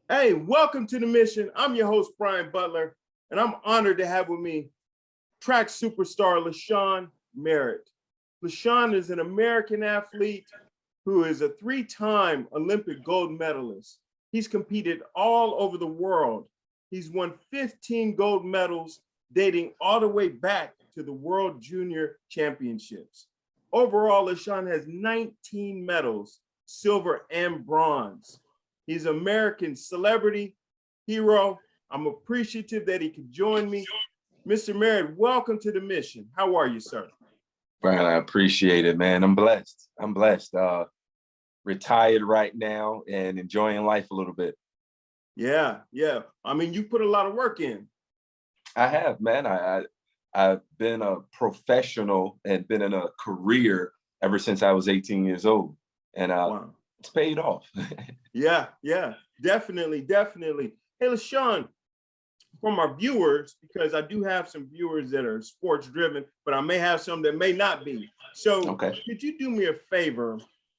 Hey, welcome to The Mission. I'm your host, Brian Butler, and I'm honored to have with me track superstar LaShawn Merritt. LaShawn is an American athlete who is a three-time Olympic gold medalist. He's competed all over the world. He's won 15 gold medals dating all the way back to the World Junior Championships. Overall, LaShawn has 19 medals, silver and bronze. He's an American celebrity, hero. I'm appreciative that he could join me. Mr. Merritt, welcome to The Mission. How are you, sir? Brian, I appreciate it, man. I'm blessed. Retired right now and enjoying life a little bit. Yeah. I mean, you put a lot of work in. I have, man. I've been a professional and been in a career ever since I was 18 years old. And wow. It's paid off. Yeah, definitely. Hey, LaShawn, from our viewers, because I do have some viewers that are sports driven, but I may have some that may not be. So Could you do me a favor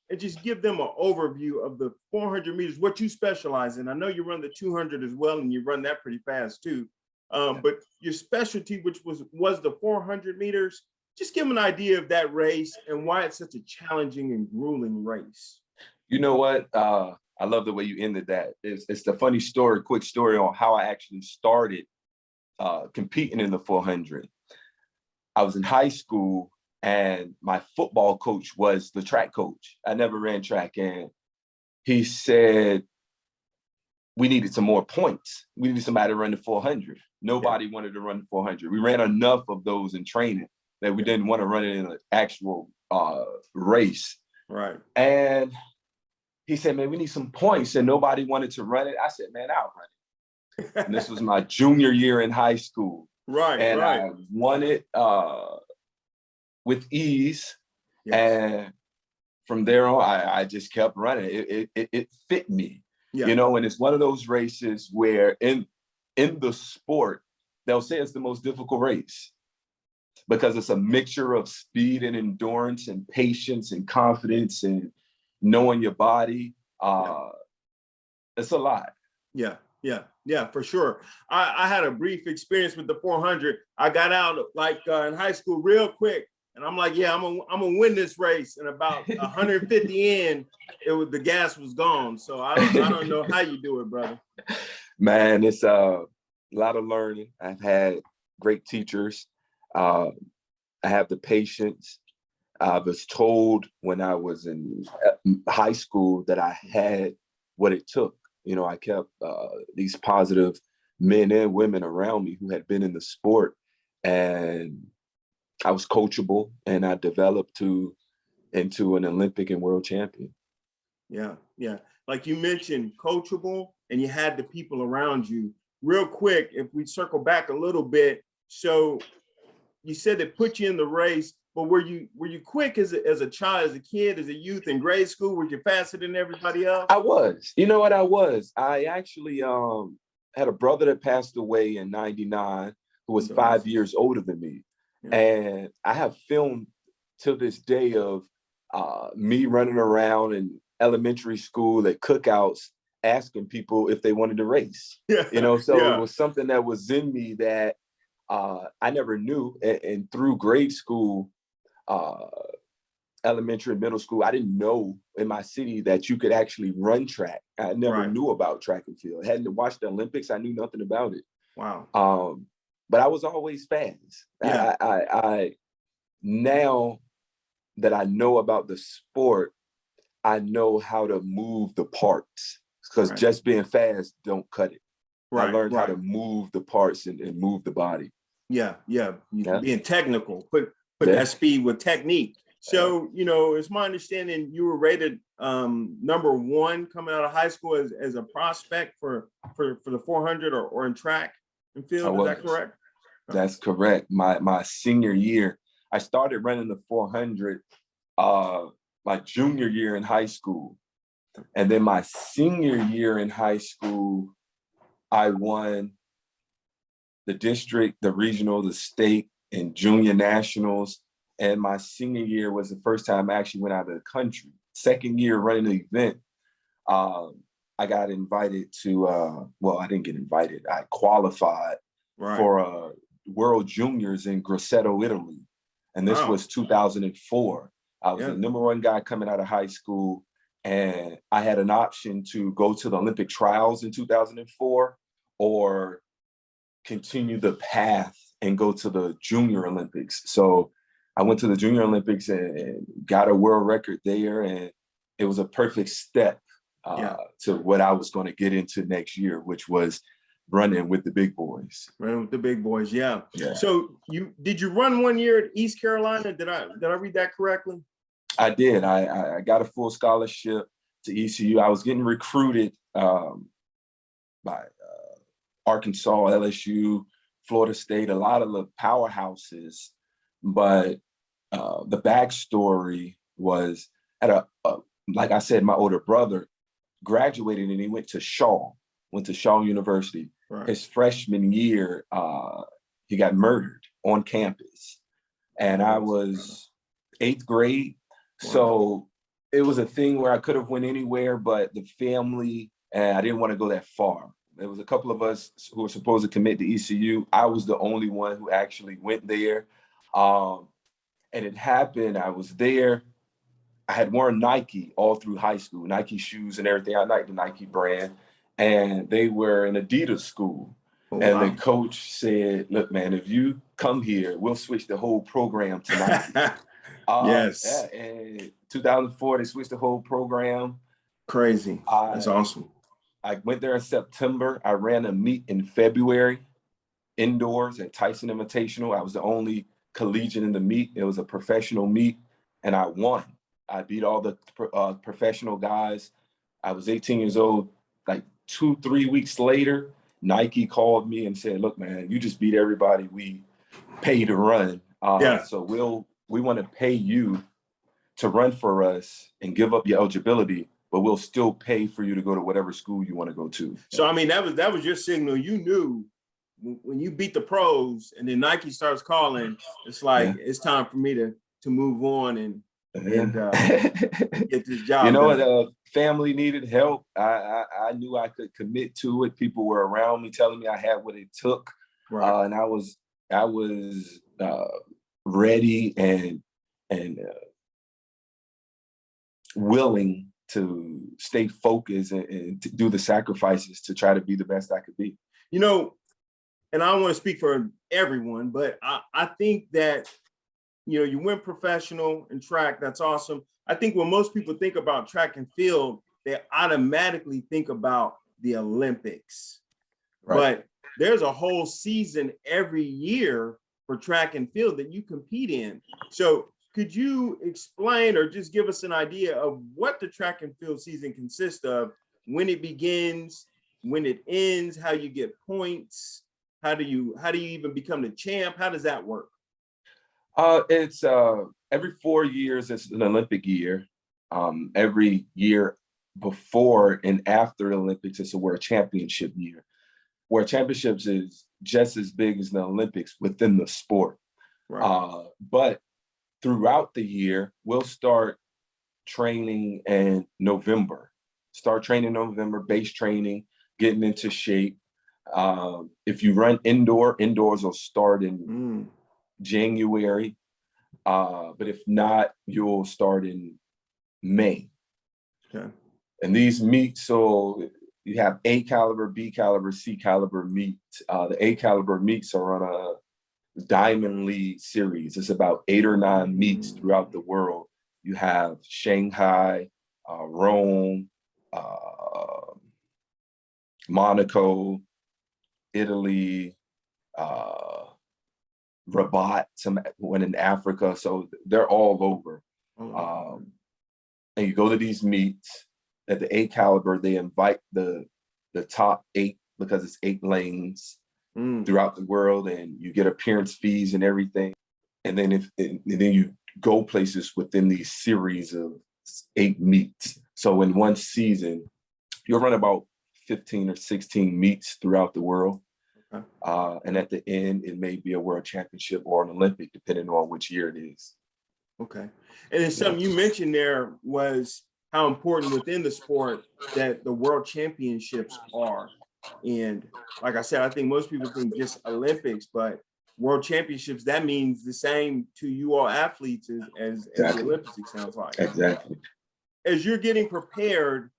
and just give them an overview of the 400 meters, what you specialize in? I know you run the 200 as well, and you run that pretty fast too. But your specialty, which was the 400 meters, just give them an idea of that race and why it's such a challenging and grueling race. You know what? I love the way you ended that. It's the funny story, quick story on how I actually started competing in the 400. I was in high school and my football coach was the track coach. I never ran track, and he said, we needed some more points. We needed somebody to run the 400. Nobody wanted to run the 400. We ran enough of those in training that we didn't want to run it in an actual race. Right. And he said, man, we need some points, and nobody wanted to run it. I said, man, I'll run it. And this was my junior year in high school. Right. I won it with ease. Yes. And from there on, I just kept running. It fit me, you know, and it's one of those races where in the sport, they'll say it's the most difficult race because it's a mixture of speed and endurance and patience and confidence and knowing your body. It's a lot. Yeah, for sure. I had a brief experience with the 400. I got out in high school real quick, and I'm like, yeah, I'm gonna win this race. And about 150 in, the gas was gone. So I don't know how you do it, brother. Man, it's a lot of learning. I've had great teachers. I have the patience. I was told when I was in high school that I had what it took. You know, I kept these positive men and women around me who had been in the sport, and I was coachable, and I developed into an Olympic and world champion. Yeah. Like you mentioned, coachable, and you had the people around you. Real quick, if we circle back a little bit, so you said it put you in the race. But were you quick as a child, as a kid, as a youth in grade school? Were you faster than everybody else? I was. You know what I was? I actually had a brother that passed away in '99 who was 5 years older than me. Yeah. And I have film to this day of me running around in elementary school at cookouts asking people if they wanted to race. You know, so it was something that was in me that I never knew. And through grade school, elementary and middle school, I didn't know in my city that you could actually run track. I never knew about track and field. I hadn't watched the Olympics. I knew nothing about it. Wow. But I was always fast. Yeah. I now that I know about the sport, I know how to move the parts, because just being fast don't cut it. I learned how to move the parts and move the body. Yeah. Being technical, put that speed with technique. So, you know, it's my understanding you were rated #1 coming out of high school as a prospect for the 400 or in track and field. Is that correct? That's correct. My senior year, I started running the 400 my junior year in high school. And then my senior year in high school, I won the district, the regional, the state, and junior nationals. And my senior year was the first time I actually went out of the country. Second year running the event, I got invited to, I didn't get invited. I qualified for World Juniors in Grosseto, Italy. And this was 2004. I was the number one guy coming out of high school. And I had an option to go to the Olympic trials in 2004 or continue the path and go to the Junior Olympics. So I went to the Junior Olympics and got a world record there. And it was a perfect step to what I was going to get into next year, which was running with the big boys. Running with the big boys, yeah. So did you run one year at East Carolina? Did I read that correctly? I did. I got a full scholarship to ECU. I was getting recruited by Arkansas, LSU, Florida State, a lot of the powerhouses. But the backstory was like I said, my older brother graduated and he went to Shaw University. His freshman year, he got murdered on campus. And I was 8th grade. So it was a thing where I could have went anywhere, but the family, and I didn't want to go that far. There was a couple of us who were supposed to commit to ECU. I was the only one who actually went there. And it happened, I was there. I had worn Nike all through high school, Nike shoes and everything. I liked the Nike brand. And they were an Adidas school. And the coach said, look, man, if you come here, we'll switch the whole program to Nike. And 2004, they switched the whole program. Crazy. That's awesome. I went there in September. I ran a meet in February, indoors at Tyson Invitational. I was the only collegiate in the meet. It was a professional meet, and I won. I beat all the professional guys. I was 18 years old. Like 2-3 weeks later, Nike called me and said, look, man, you just beat everybody we pay to run. So we want to pay you to run for us and give up your eligibility, but we'll still pay for you to go to whatever school you want to go to. So, I mean, that was your signal. You knew when you beat the pros and then Nike starts calling, it's like, it's time for me to move on and get this job. You know, the family needed help. I knew I could commit to it. People were around me telling me I had what it took. And I was ready and willing to stay focused and to do the sacrifices to try to be the best I could be. You know, and I don't want to speak for everyone, but I think that, you know, you went professional in track. That's awesome. I think when most people think about track and field, they automatically think about the Olympics. But there's a whole season every year for track and field that you compete in. So could you explain or just give us an idea of what the track and field season consists of, when it begins, when it ends, how you get points, how do you even become the champ? How does that work? It's every 4 years, it's an Olympic year. Every year before and after the Olympics, it's a World Championship year. World Championships is just as big as the Olympics within the sport. But throughout the year, we'll start training in November. Base training, getting into shape. If you run indoors will start in January. But if not, you'll start in May. And these meets, so you have A caliber, B caliber, C caliber meets. The A caliber meets are on a Diamond League series. It's about 8 or 9 meets throughout the world. You have Shanghai, Rome, Monaco, Italy, Rabat, one in Africa. So they're all over. And you go to these meets at the A caliber, they invite the top 8 because it's 8 lanes throughout the world, and you get appearance fees and everything. And then then you go places within these series of 8 meets. So in one season, you'll run about 15 or 16 meets throughout the world. And at the end, it may be a world championship or an Olympic, depending on which year it is. Okay. And then something you mentioned there was how important within the sport that the world championships are. And like I said, I think most people think just Olympics, but world championships, that means the same to you all athletes as the Olympics, it sounds like. Exactly. As you're getting prepared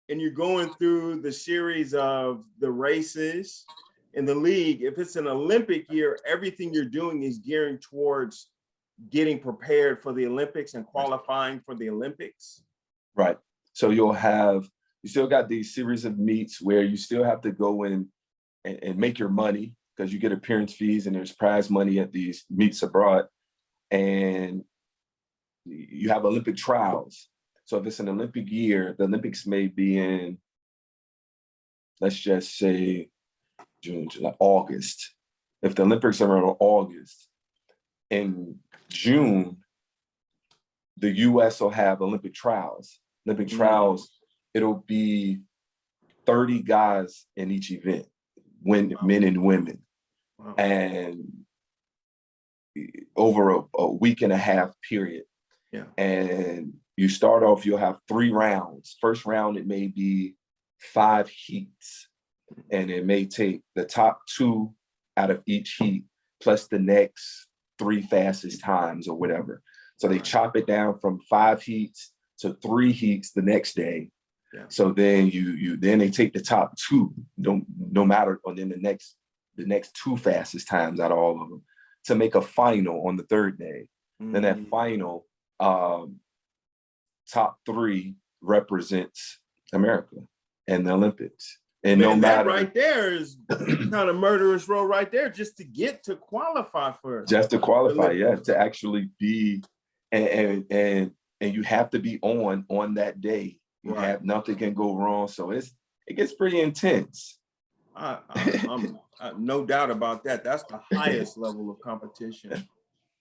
and you're going through the series of the races in the league, if it's an Olympic year, everything you're doing is gearing towards getting prepared for the Olympics and qualifying for the Olympics. Right. So you still got these series of meets where you still have to go in and make your money, because you get appearance fees and there's prize money at these meets abroad. And you have Olympic trials. So if it's an Olympic year, the Olympics may be in, let's just say, June, July, August. If the Olympics are in August, in June, the US will have Olympic trials. Olympic trials, it'll be 30 guys in each event, men and women. Wow. And over a week and a half period. Yeah. And you start off, you'll have 3 rounds. First round, it may be 5 heats. And it may take the top 2 out of each heat, plus the next 3 fastest times or whatever. So they chop it down from 5 heats to 3 heats the next day. Yeah. So then then they take the top 2, no matter, and then the next 2 fastest times out of all of them to make a final on the 3rd day. Then that final top 3 represents America and the Olympics. And Man, no matter, that right there is kind of murderous row right there, just to get to qualify for. Just to qualify, yeah, to actually be, and you have to be on that day. You have nothing can go wrong, so it gets pretty intense. I'm no doubt about that. That's the highest level of competition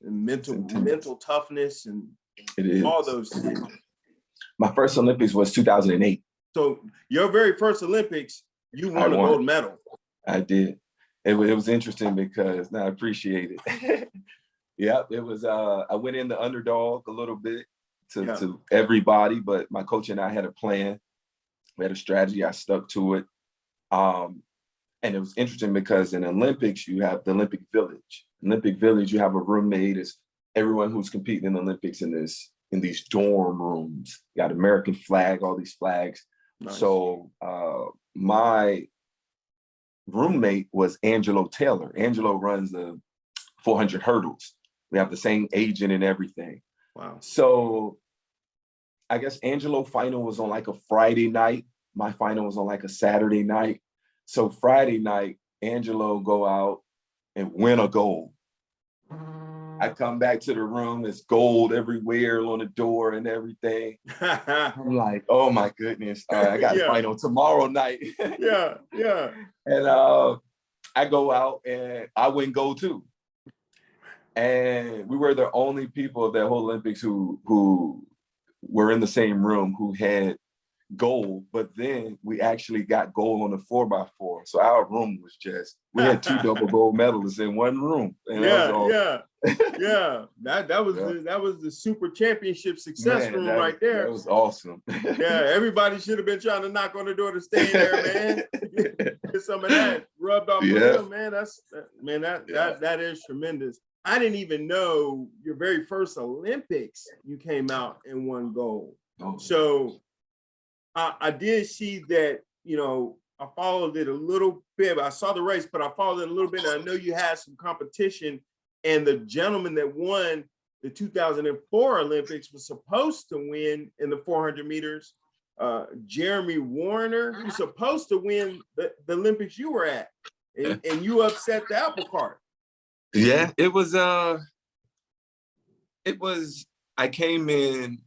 and mental toughness and it is all those things. My first Olympics was 2008. So your very first Olympics, you won a gold medal. I did. It was interesting because I appreciate it. Yeah, it was. I went in the underdog a little bit to everybody, but my coach and I had a plan. We had a strategy. I stuck to it. And it was interesting because in Olympics, you have the Olympic Village. Olympic Village, you have a roommate. Is everyone who's competing in the Olympics in these dorm rooms. You got American flag, all these flags. Nice. So my roommate was Angelo Taylor. Angelo runs the 400 hurdles. We have the same agent and everything. Wow. So I guess Angelo final was on like a Friday night. My final was on like a Saturday night. So Friday night, Angelo go out and win a gold. I come back to the room, there's gold everywhere on the door and everything. I'm like, oh my goodness, I got a final tomorrow night. Yeah. And I go out and I win gold too. And we were the only people of that whole Olympics who were in the same room who had gold, but then we actually got gold on the 4x4. So our room was we had 2 double gold medalists in one room. And that was the super championship success room right there. That was awesome. Yeah, everybody should have been trying to knock on the door to stay in there, man. Get some of that rubbed off on them, man. That is tremendous. I didn't even know your very first Olympics you came out and won gold. Oh. So I did see that, I followed it a little bit. I saw the race, but I followed it a little bit. And I know you had some competition. And the gentleman that won the 2004 Olympics was supposed to win in the 400 meters. Jeremy Warner, he was supposed to win the Olympics you were at. And you upset the apple cart. Yeah, it was, I came in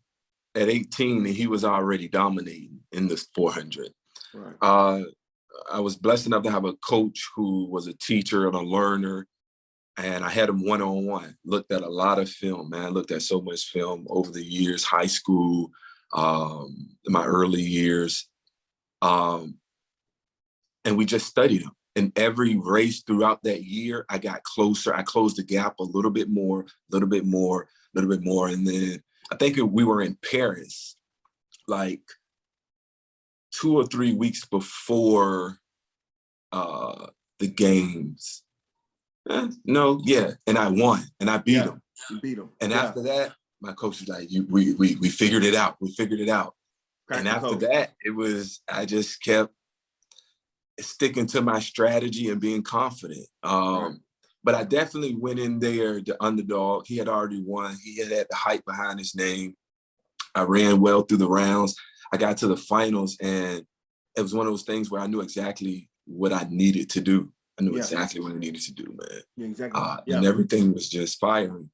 at 18 and he was already dominating in this 400. Right. I was blessed enough to have a coach who was a teacher and a learner, and I had him one-on-one. Looked at a lot of film, man. I looked at so much film over the years, high school, my early years. And we just studied him. in every race throughout that year, I got closer. I closed the gap a little bit more, a little bit more, a little bit more. And then I think we were in Paris, like 2 or 3 weeks before the games. And I won, and I beat him. You beat him. And after that, my coach was like, we figured it out. We figured it out. And after that, I just kept sticking to my strategy and being confident. But I definitely went in there, the underdog. He had already won. He had the hype behind his name. I ran well through the rounds. I got to the finals, and it was one of those things where I knew exactly what I needed to do. I knew exactly what I needed to do, man. Yeah, exactly. And everything was just firing.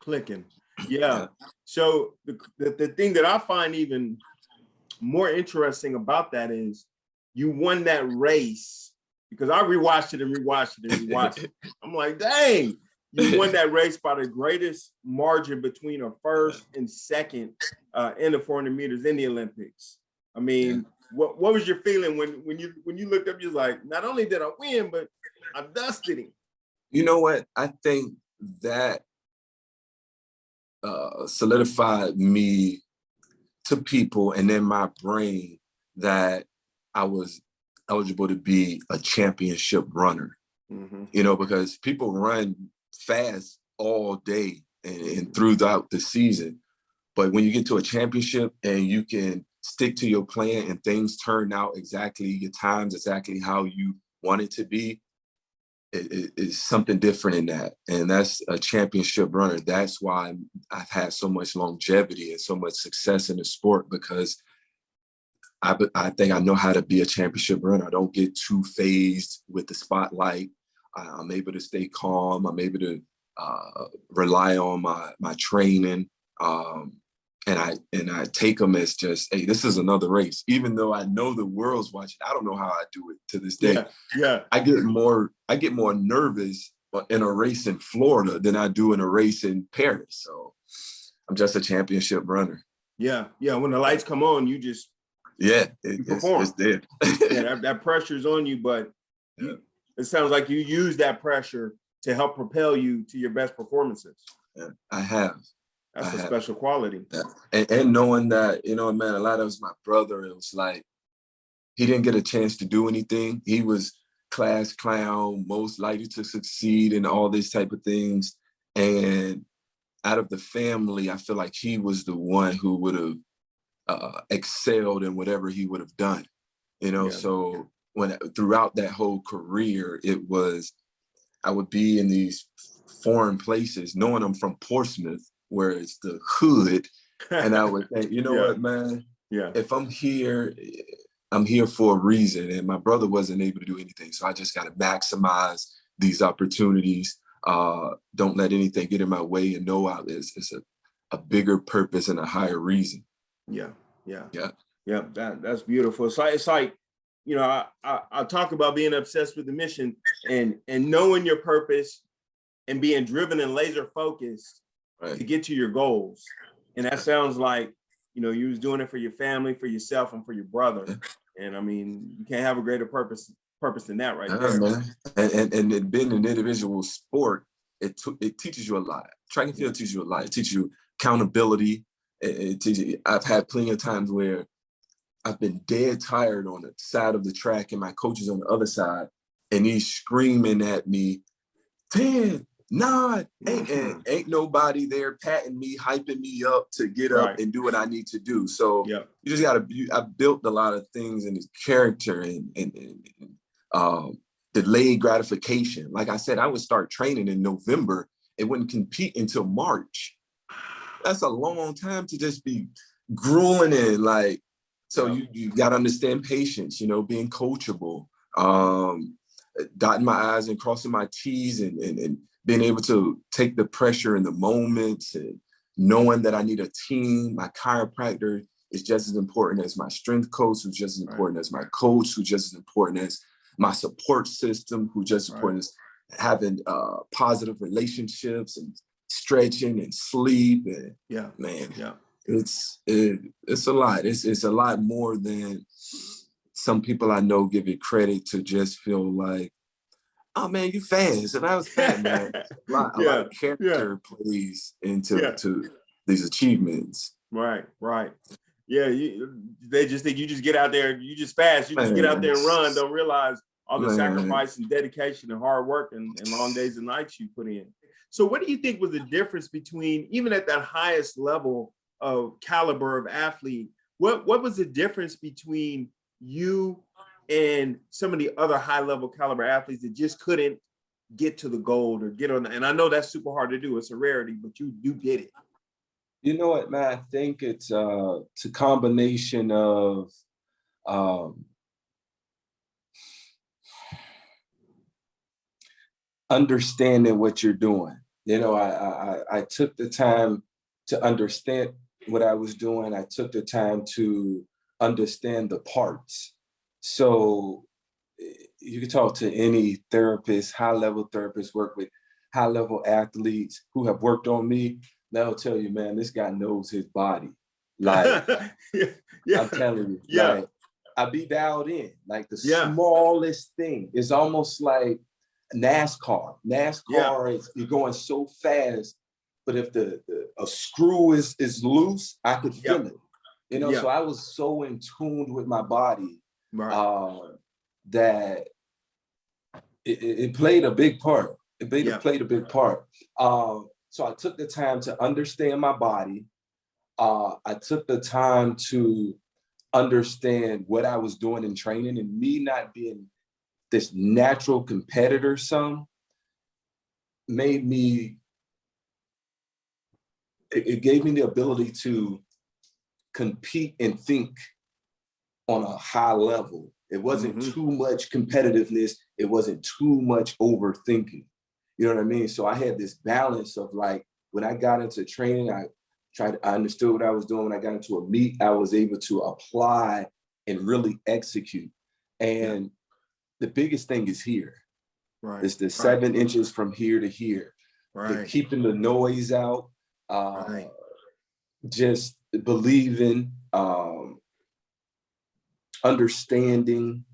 Clicking. Yeah. So the thing that I find even more interesting about that is you won that race, because I rewatched it and rewatched it and rewatched it. I'm like, dang, you won that race by the greatest margin between a first and second in the 400 meters in the Olympics. I mean, what was your feeling when you looked up? You're like, not only did I win, but I dusted him. You know what? I think that solidified me to people and in my brain that I was eligible to be a championship runner. You know, because people run fast all day and throughout the season. But when you get to a championship and you can stick to your plan and things turn out exactly, your times exactly how you want it to be, it is something different in that. And that's a championship runner. That's why I've had so much longevity and so much success in the sport, because I think I know how to be a championship runner. I don't get too phased with the spotlight. I'm able to stay calm. I'm able to rely on my training. And I take them as just, hey, this is another race. Even though I know the world's watching, I don't know how I do it to this day. Yeah. I get more nervous in a race in Florida than I do in a race in Paris. So I'm just a championship runner. Yeah. When the lights come on, you just perform. It's there. that pressure's on you, but it sounds like you use that pressure to help propel you to your best performances. Yeah, I have. That's a special quality. Yeah. And knowing that, you know, man, a lot of it was my brother. It was like, he didn't get a chance to do anything. He was class clown, most likely to succeed and all these type of things. And out of the family, I feel like he was the one who would have excelled in whatever he would have done, you know? So throughout that whole career, I would be in these foreign places, knowing I'm from Portsmouth, where it's the hood. And I would think, you know what, man? Yeah. If I'm here for a reason. And my brother wasn't able to do anything. So I just got to maximize these opportunities. Don't let anything get in my way, and know it's a bigger purpose and a higher reason. Yeah. That's beautiful. It's like, you know, I talk about being obsessed with the mission and knowing your purpose and being driven and laser focused to get to your goals. And that sounds like, you know, you was doing it for your family, for yourself, and for your brother. And I mean, you can't have a greater purpose than that right there. Man. And it being an individual sport, it teaches you a lot. Track and field teaches you a lot. It teaches you accountability. It teaches you, I've had plenty of times where I've been dead tired on the side of the track and my coach is on the other side and he's screaming at me, 10, 9, 8, and ain't nobody there patting me, hyping me up to get up and do what I need to do. So you just I built a lot of things in his character and delayed gratification. Like I said, I would start training in November. It wouldn't compete until March. That's a long time to just be grueling in, like, so you got to understand patience, you know, being coachable, dotting my I's and crossing my T's and being able to take the pressure in the moments and knowing that I need a team. My chiropractor is just as important as my strength coach, who's just as important as my coach, who's just as important as my support system, who's just as important as having positive relationships and stretching and sleep. And it's a lot. It's a lot more than some people I know give it credit to just feel like oh man, you fast. And I was fat, man. A lot of character plays into these achievements. Right. Yeah, they just think you just get out there, you just fast, you just get out there and run, don't realize all the sacrifice and dedication and hard work and long days and nights you put in. So what do you think was the difference between, even at that highest level of caliber of athlete, what was the difference between you and some of the other high level caliber athletes that just couldn't get to the gold or get on and I know that's super hard to do, it's a rarity, but you did it. You know what, man? I think it's a combination of understanding what you're doing. You know, I took the time to understand what I was doing. I took the time to understand the parts. So you can talk to any therapist, high-level therapists, work with high-level athletes who have worked on me. They'll tell you, man, this guy knows his body. Like, I'm telling you, like, I be dialed in. Like the smallest thing. It's almost like NASCAR. NASCAR is you're going so fast, but if a screw is loose, I could feel it. You know, so I was so in tune with my body that it played a big part. It played a big part. So I took the time to understand my body. I took the time to understand what I was doing in training, and me not being this natural competitor made me, it gave me the ability to compete and think on a high level. It wasn't too much competitiveness. It wasn't too much overthinking. You know what I mean? So I had this balance of like, when I got into training, I understood what I was doing. When I got into a meet, I was able to apply and really execute. And the biggest thing is here. Right. It's the 7 inches from here to here. Right. Keeping the noise out, just believing, understanding,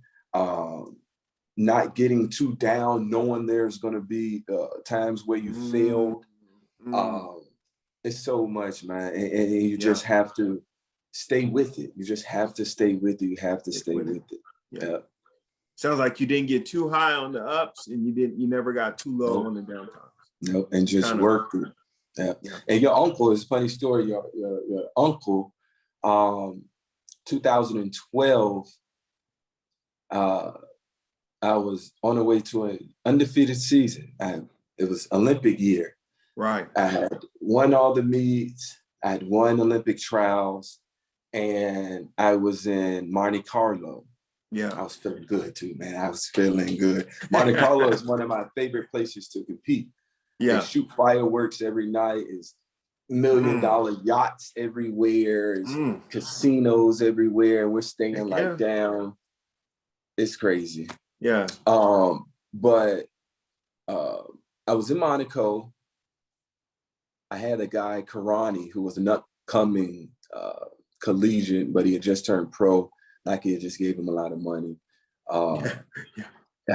not getting too down, knowing there's going to be times where you fail. It's so much, man. And you just have to stay with it. You just have to stay with it. You have to stay with it. Yeah. Sounds like you didn't get too high on the ups and you never got too low on the downtimes. Nope. And just work through. Yeah. And your uncle, is a funny story. Your uncle, 2012, I was on the way to an undefeated season. It was Olympic year. Right. I had won all the meets. I had won Olympic trials, and I was in Monte Carlo. Yeah. I was feeling good too, man. I was feeling good. Monte Carlo is one of my favorite places to compete. Yeah. They shoot fireworks every night. It's $1 million yachts everywhere. It's casinos everywhere. And we're staying down. It's crazy. Yeah. But I was in Monaco. I had a guy, Karani, who was an upcoming collegiate, but he had just turned pro. Like, he just gave him a lot of money. I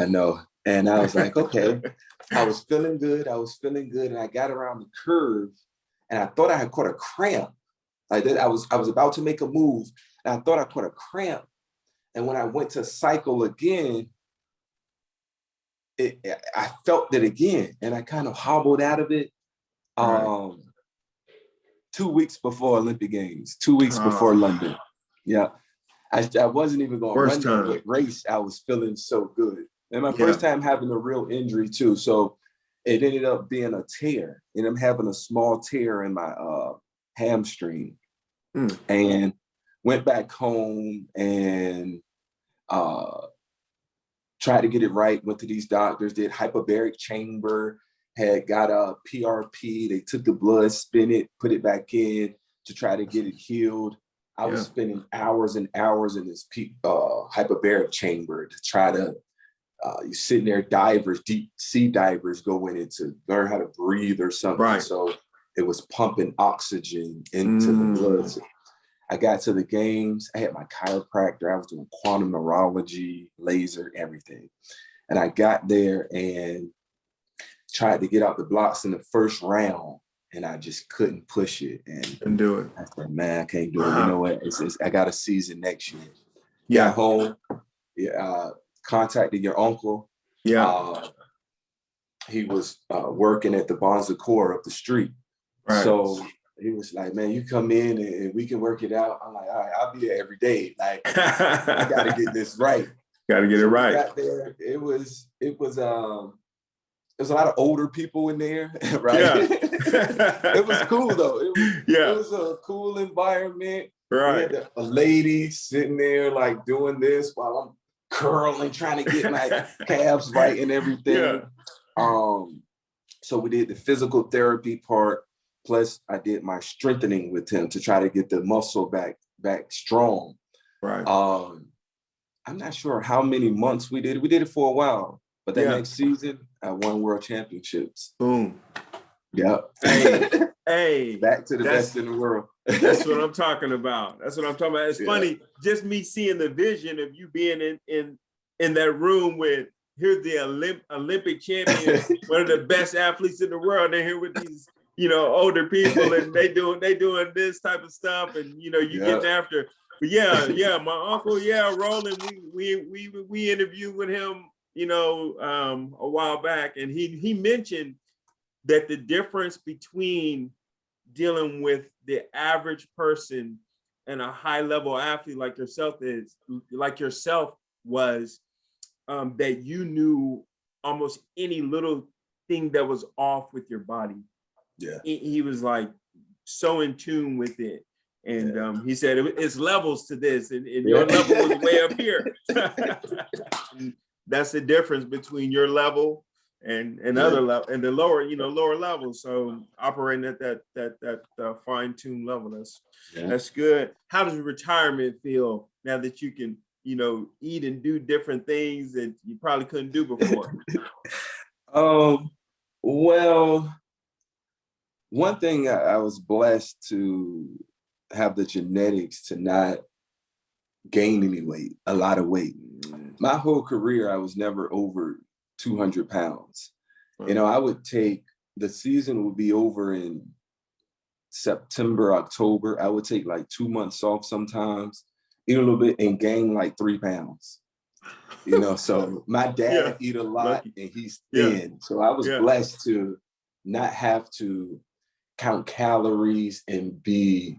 know. And I was like, okay. I was feeling good. And I got around the curve, and I thought I had caught a cramp. Like that, I was about to make a move, and I thought I caught a cramp. And when I went to cycle again, I felt it again, and I kind of hobbled out of it. 2 weeks before Olympic Games, 2 weeks before London. Yeah. I wasn't even going to run that race. I was feeling so good. And my first time having a real injury too. So it ended up being a tear. And I'm having a small tear in my hamstring. And went back home and tried to get it right. Went to these doctors, did hyperbaric chamber, had got a PRP. They took the blood, spin it, put it back in to try to get it healed. I was spending hours and hours in this hyperbaric chamber to try to, you sitting there, divers, deep sea divers go in it to learn how to breathe or something. Right. So it was pumping oxygen into the blood. So I got to the games. I had my chiropractor. I was doing quantum neurology, laser, everything. And I got there and tried to get out the blocks in the first round, and I just couldn't push it. And do it. I said, man, I can't do it. You know what? I got a season next year. Yeah. Got home, contacted your uncle. Yeah. He was working at the Bonza Corps up the street. Right. So he was like, man, you come in and we can work it out. I'm like, all right, I'll be there every day. Like, I got to get this right. Got to get it right. We got there. It was there's a lot of older people in there, right? Yeah. It was cool though. It was a cool environment. Right. We had a lady sitting there like doing this while I'm curling, trying to get my calves right and everything. Yeah. So we did the physical therapy part. Plus, I did my strengthening with him to try to get the muscle back strong. Right. I'm not sure how many months we did it. We did it for a while, but that next season, I won world championships. Boom. Yep. Hey. Back to the best in the world. That's what I'm talking about. That's what I'm talking about. It's funny, just me seeing the vision of you being in that room with, here's the Olympic champion, one of the best athletes in the world. They're here with these, older people, and they doing this type of stuff, and you getting after. But my uncle, Roland, we interviewed with him, a while back, and he mentioned that the difference between dealing with the average person and a high level athlete like yourself was that you knew almost any little thing that was off with your body. Yeah. He was like so in tune with it. And he said it's levels to this, and your level was way up here. That's the difference between your level and other level and the lower levels. So operating at that fine-tuned level, that's good. How does retirement feel now that you can eat and do different things that you probably couldn't do before? Well, one thing I was blessed to have the genetics to not gain any weight, a lot of weight. My whole career, I was never over 200 pounds. Right. I would the season would be over in September, October. I would take like 2 months off sometimes, eat a little bit and gain like 3 pounds. So my dad eat a lot and he's thin. So I was blessed to not have to count calories and be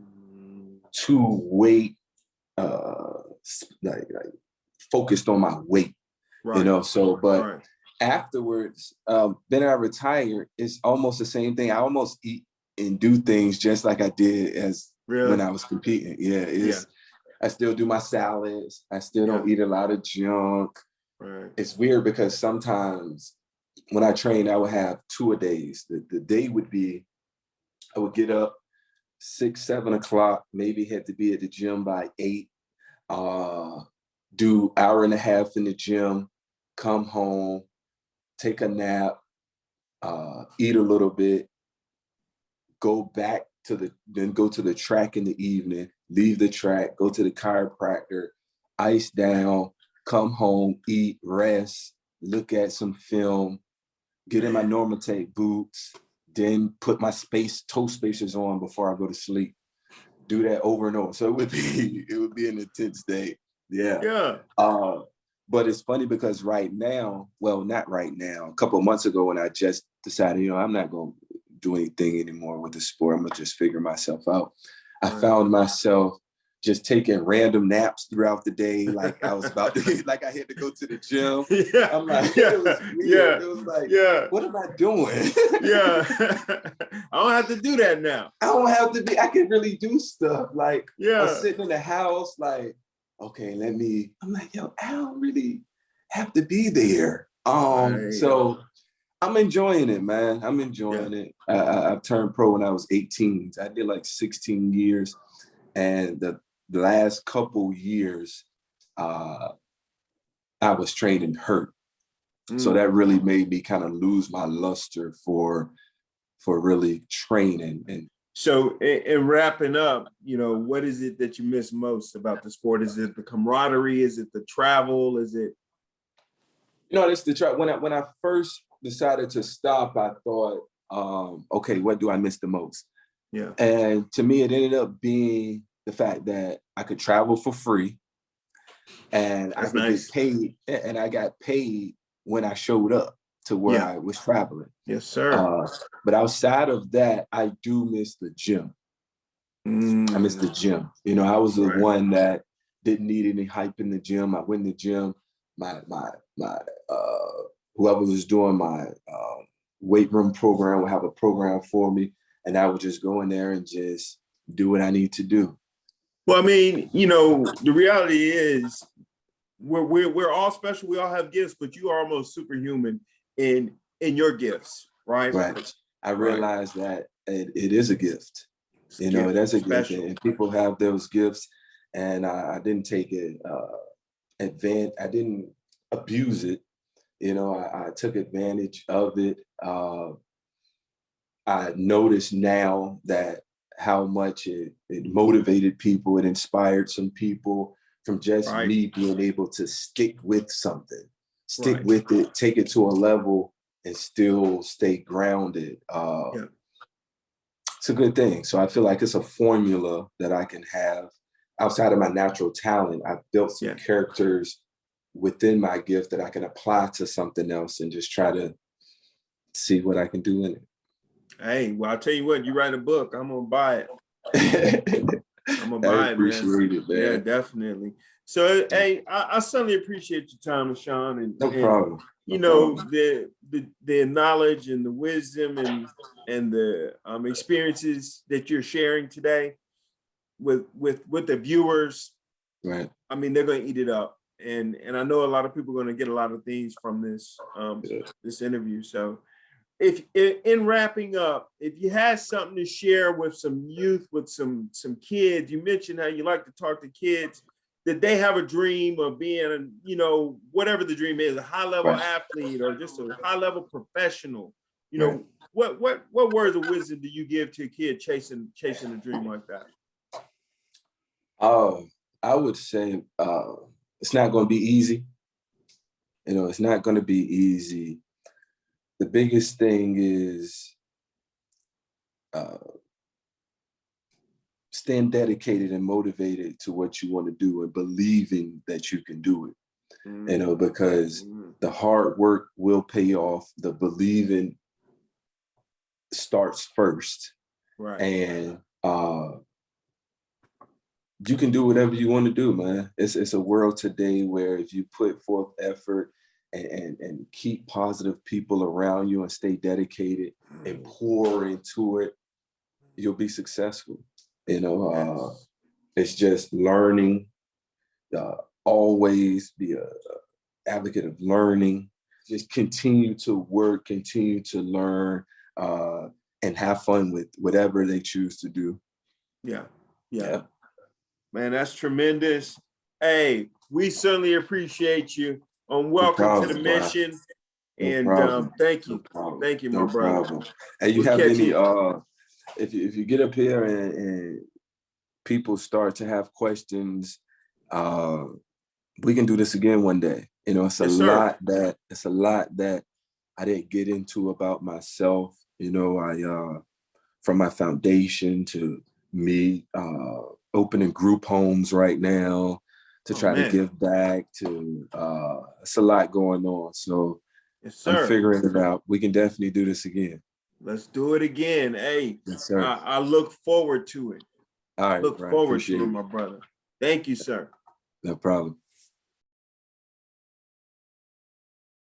too weight like focused on my weight. Right. But afterwards, then I retired, it's almost the same thing. I almost eat and do things just like I did when I was competing. I still do my salads. I still don't eat a lot of junk. Right. It's weird because sometimes when I train, I would have 2 a days. The day would be, I would get up 6, 7 o'clock, maybe had to be at the gym by 8, do hour and a half in the gym, come home, take a nap, eat a little bit, go to the track in the evening, leave the track, go to the chiropractor, ice down, come home, eat, rest, look at some film, get in my Normatate boots, then put my toe spacers on before I go to sleep. Do that over and over. So it would be an intense day. Yeah. But it's funny because right now, well, not right now, a couple of months ago when I just decided, I'm not going to do anything anymore with the sport. I'm going to just figure myself out. I found myself just taking random naps throughout the day. Like I was about to, like I had to go to the gym. I'm like, it was weird. It was like, what am I doing? I don't have to do that now. I can really do stuff. Like I'm sitting in the house, like, okay, I'm like, I don't really have to be there. So I'm enjoying it, man. I'm enjoying it. I turned pro when I was 18. I did like 16 years. And the last couple years, I was training hurt. So that really made me kind of lose my luster for really training. And so in wrapping up, what is it that you miss most about the sport? Is it the camaraderie? Is it the travel? Is it? That's the track. When I first decided to stop, I thought, okay, what do I miss the most? Yeah. And to me, it ended up being the fact that I could travel for free, and I could get paid, and I got paid when I showed up to where I was traveling. Yes, sir. But outside of that, I do miss the gym. I miss the gym. I was the one that didn't need any hype in the gym. I went in the gym. My whoever was doing my weight room program would have a program for me, and I would just go in there and just do what I need to do. Well, I mean, the reality is we're all special. We all have gifts, but you are almost superhuman in your gifts, right? Right. I realized that it is a gift. That's a gift, and people have those gifts, and I didn't take it advantage. I didn't abuse it. I took advantage of it. I notice now that how much it motivated people, it inspired some people from just me being able to stick with something, stick with it, take it to a level and still stay grounded. It's a good thing. So I feel like it's a formula that I can have outside of my natural talent. I've built some characters within my gift that I can apply to something else and just try to see what I can do in it. Hey, well, I'll tell you what, you write a book, I'm gonna buy it. I'm gonna buy it, man. Yeah, definitely. So, hey, I certainly appreciate your time, LaShawn, and no problem. The knowledge and the wisdom and the experiences that you're sharing today with the viewers. Right. I mean, they're gonna eat it up, and I know a lot of people are gonna get a lot of things from this this interview. So, if in wrapping up, if you had something to share with some youth, with some kids, you mentioned how you like to talk to kids, that they have a dream of being, whatever the dream is, a high-level athlete or just a high-level professional. What words of wisdom do you give to a kid chasing a dream like that? I would say it's not going to be easy. It's not going to be easy. The biggest thing is staying dedicated and motivated to what you want to do and believing that you can do it. Because the hard work will pay off. The believing starts first. Right. And you can do whatever you want to do, man. It's a world today where if you put forth effort and keep positive people around you and stay dedicated and pour into it, you'll be successful. It's just learning, always be a advocate of learning, just continue to work, continue to learn, and have fun with whatever they choose to do. Yeah. Man, that's tremendous. Hey, we certainly appreciate you. Welcome to the mission. And thank you. Thank you, my brother. And you have any, if you get up here and people start to have questions, we can do this again one day. It's a lot that I didn't get into about myself. I from my foundation to me opening group homes right now to try to give back to it's a lot going on. So I'm figuring it out. We can definitely do this again. Let's do it again. Hey, yes, sir. I look forward to it. All right. Look forward to it, my brother. Thank you, sir. No problem.